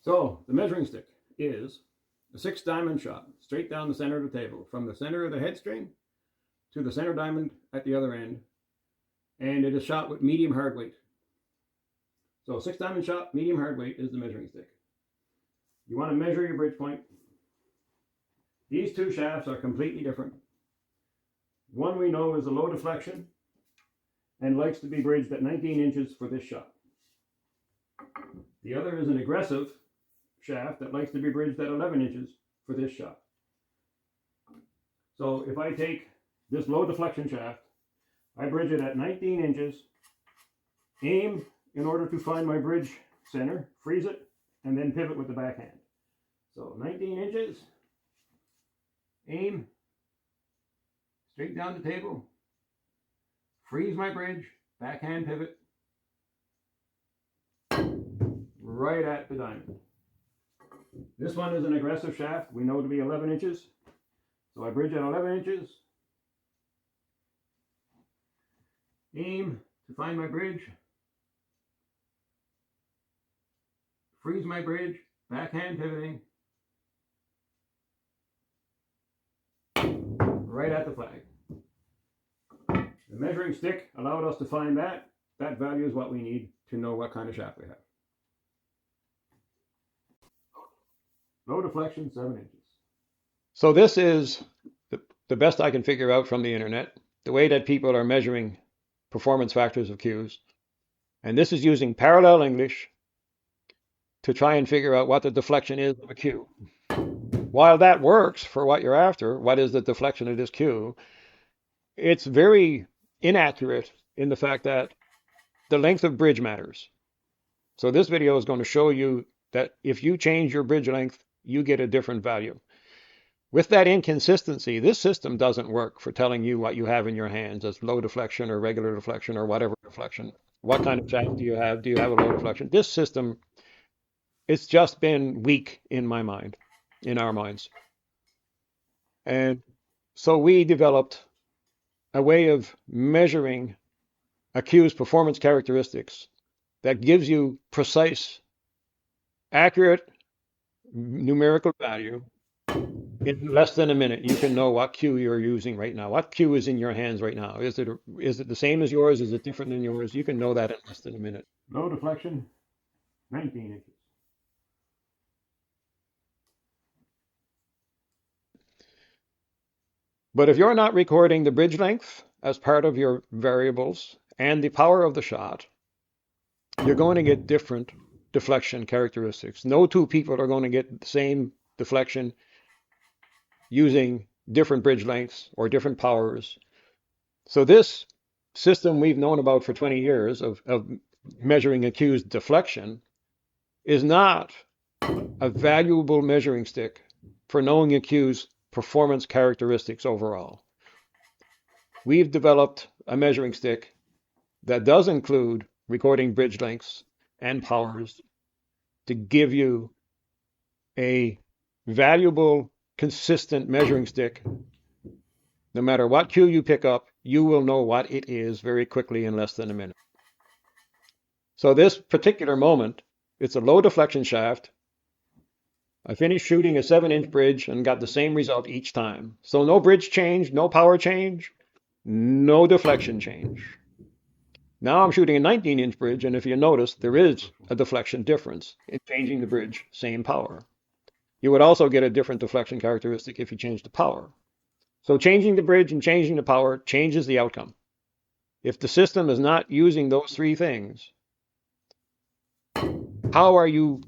So the measuring stick is a 6-diamond shot straight down the center of the table, from the center of the head string to the center diamond at the other end, and it is shot with medium hard weight. So 6-diamond shot, medium hard weight is the measuring stick. You want to measure your bridge point. These two shafts are completely different. One we know is a low deflection and likes to be bridged at 19 inches for this shot. The other is an aggressive shaft that likes to be bridged at 11 inches for this shot. So if I take this low deflection shaft, I bridge it at 19 inches, aim in order to find my bridge center, freeze it, and then pivot with the backhand. So 19 inches, aim, straight down the table, freeze my bridge, backhand pivot, right at the diamond. This one is an aggressive shaft, we know to be 11 inches. So I bridge at 11 inches, aim to find my bridge, freeze my bridge, backhand pivoting, right at the flag. The measuring stick allowed us to find that. That value is what we need to know what kind of shaft we have. Low deflection, 7 inches. So this is the best I can figure out from the internet, the way that people are measuring performance factors of cues. And this is using parallel English to try and figure out what the deflection is of a cue. While that works for what you're after, what is the deflection of this cue, it's very inaccurate in the fact that the length of bridge matters. So this video is going to show you that if you change your bridge length, you get a different value. With that inconsistency, this system doesn't work for telling you what you have in your hands as low deflection or regular deflection or whatever deflection. What kind of shaft do you have? Do you have a low deflection? This system, it's just been weak in my mind, in our minds. And so we developed a way of measuring a cue's performance characteristics that gives you precise, accurate numerical value. In less than a minute, you can know what cue you're using right now. What cue is in your hands right now? Is it the same as yours? Is it different than yours? You can know that in less than a minute. Low deflection, 19 inches. But if you're not recording the bridge length as part of your variables and the power of the shot, you're going to get different deflection characteristics. No two people are going to get the same deflection using different bridge lengths or different powers. So this system we've known about for 20 years of measuring a cue's deflection is not a valuable measuring stick for knowing a cue's performance characteristics overall. We've developed a measuring stick that does include recording bridge lengths and powers to give you a valuable, consistent measuring stick. No matter what cue you pick up, you will know what it is very quickly in less than a minute. So this particular moment, it's a low deflection shaft. I finished shooting a 7-inch bridge and got the same result each time. So no bridge change, no power change, no deflection change. Now I'm shooting a 19-inch bridge, and if you notice, there is a deflection difference in changing the bridge, same power. You would also get a different deflection characteristic if you change the power. So changing the bridge and changing the power changes the outcome. If the system is not using those three things, how are you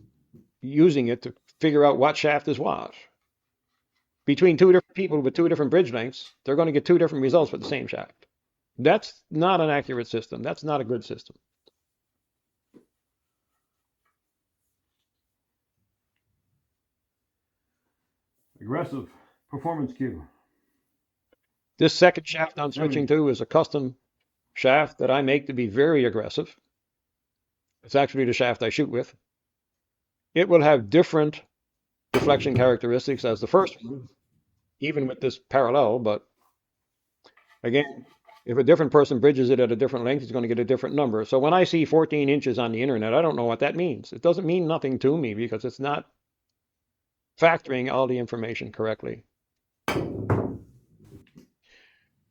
using it to figure out what shaft is what? Between two different people with two different bridge lengths, they're going to get two different results with the same shaft. That's not an accurate system. That's not a good system. Aggressive performance cue. This second shaft I'm switching to is a custom shaft that I make to be very aggressive. It's actually the shaft I shoot with. It will have different deflection characteristics as the first one, even with this parallel, but again, If a different person bridges it at a different length, he's going to get a different number. So when I see 14 inches on the internet, I don't know what that means. It doesn't mean nothing to me because it's not factoring all the information correctly.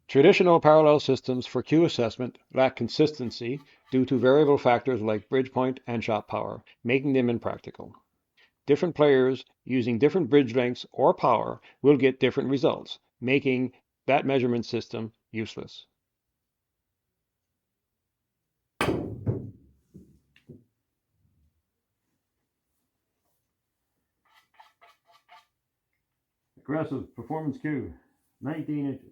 Traditional parallel systems for cue assessment lack consistency due to variable factors like bridge point and shot power, making them impractical. Different players using different bridge lengths or power will get different results, making that measurement system useless. Aggressive performance cue, 19 inches.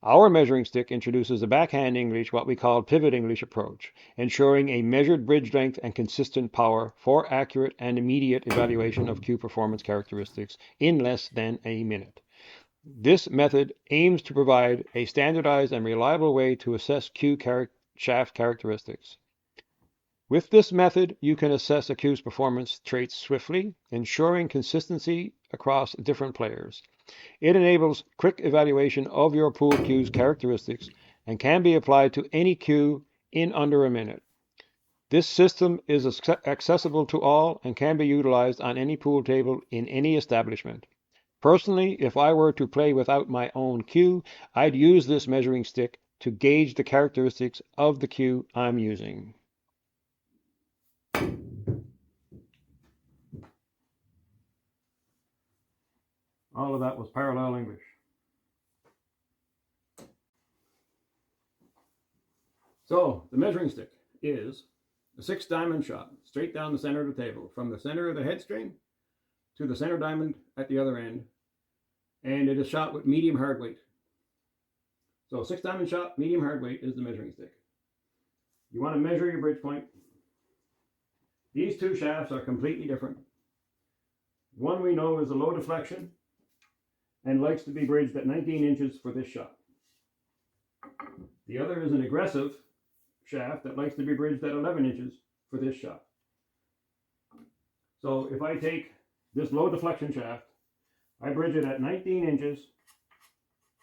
Our measuring stick introduces a backhand English, what we call pivot English approach, ensuring a measured bridge length and consistent power for accurate and immediate evaluation of cue performance characteristics in less than a minute. This method aims to provide a standardized and reliable way to assess cue shaft characteristics. With this method, you can assess a cue's performance traits swiftly, ensuring consistency across different players. It enables quick evaluation of your pool cue's characteristics and can be applied to any cue in under a minute. This system is accessible to all and can be utilized on any pool table in any establishment. Personally, if I were to play without my own cue, I'd use this measuring stick to gauge the characteristics of the cue I'm using. All of that was parallel English. So the measuring stick is a 6-diamond shot straight down the center of the table, from the center of the head string to the center diamond at the other end, and it is shot with medium hard weight. So 6-diamond shot, medium hard weight is the measuring stick. You want to measure your bridge point. These two shafts are completely different. One we know is a low deflection and likes to be bridged at 19 inches for this shot. The other is an aggressive shaft that likes to be bridged at 11 inches for this shot. So if I take this low deflection shaft, I bridge it at 19 inches,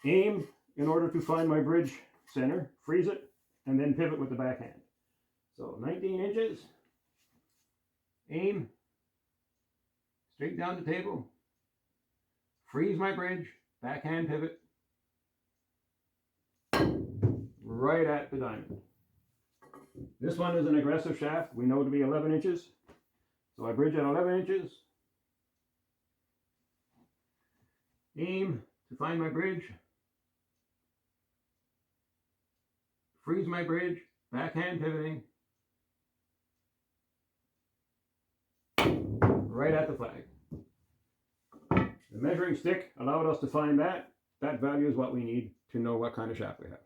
aim in order to find my bridge center, freeze it, and then pivot with the backhand. So 19 inches, aim, straight down the table, freeze my bridge, backhand pivot, right at the diamond. This one is an aggressive shaft, we know to be 11 inches. So I bridge at 11 inches, aim to find my bridge, freeze my bridge, backhand pivoting, right at the flag. The measuring stick allowed us to find that. That value is what we need to know what kind of shaft we have.